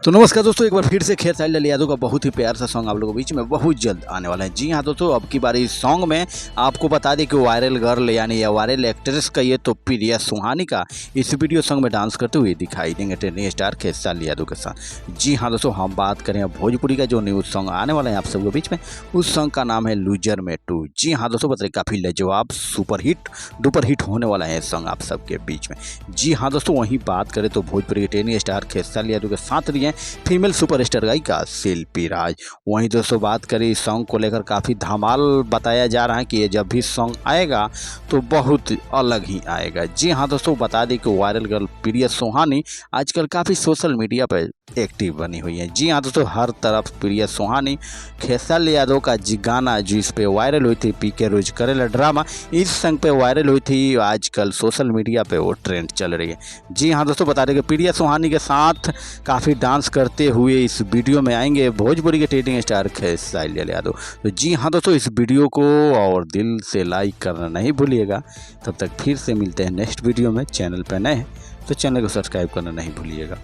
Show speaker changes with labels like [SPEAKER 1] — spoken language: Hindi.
[SPEAKER 1] तो नमस्कार दोस्तों, एक बार फिर से खेसारी यादव का बहुत ही प्यार सा सॉन्ग आप लोगों के बीच में बहुत जल्द आने वाला है। जी हाँ दोस्तों, अब की बार इस सॉन्ग में आपको बता दें कि वायरल गर्ल यानी या वायरल एक्ट्रेस का ये तो प्रिया सुहानी का इस वीडियो सॉन्ग में डांस करते हुए दिखाई देंगे ट्रेंडिंग स्टार खेसारी यादव के साथ। जी हाँ दोस्तों, हम बात करें भोजपुरी का जो न्यूज सॉन्ग आने वाला है आप सबके बीच में, उस सॉन्ग का नाम है लूजर में 2। जी हाँ दोस्तों, बताइए काफ़ी लाजवाब सुपर हिट होने वाला है सॉन्ग आप सबके बीच में। जी हाँ दोस्तों, वहीं बात करें तो भोजपुरी के ट्रेंडिंग स्टार खेसारी यादव के साथ रही हैं फीमेल सुपरस्टार गायिका शिल्पी राज। वहीं दोस्तों बात करें इस सॉन्ग को लेकर काफ़ी धमाल बताया जा रहा है कि ये जब भी सॉन्ग आएगा तो बहुत अलग ही आएगा। जी हाँ दोस्तों, बता दें कि वायरल गर्ल प्रिया सुहानी आजकल काफ़ी सोशल मीडिया पर एक्टिव बनी हुई है। जी हाँ दोस्तों, हर तरफ प्रिया सुहानी खेसारी यादव का गाना जो इस पे वायरल हुई थी, पीके रोज करेला ड्रामा, इस सॉन्ग पे वायरल हुई थी। आजकल सोशल मीडिया पे वो ट्रेंड चल रही है। जी हाँ दोस्तों, बता दें कि प्रिया सुहानी के साथ काफ़ी डांस करते हुए इस वीडियो में आएंगे भोजपुरी के ट्रेंडिंग स्टार खेसारी यादव। तो जी हाँ दोस्तों, इस वीडियो को और दिल से लाइक करना नहीं भूलिएगा। तब तक फिर से मिलते हैं नेक्स्ट वीडियो में। चैनल पर नए हैं तो चैनल को सब्सक्राइब करना नहीं भूलिएगा।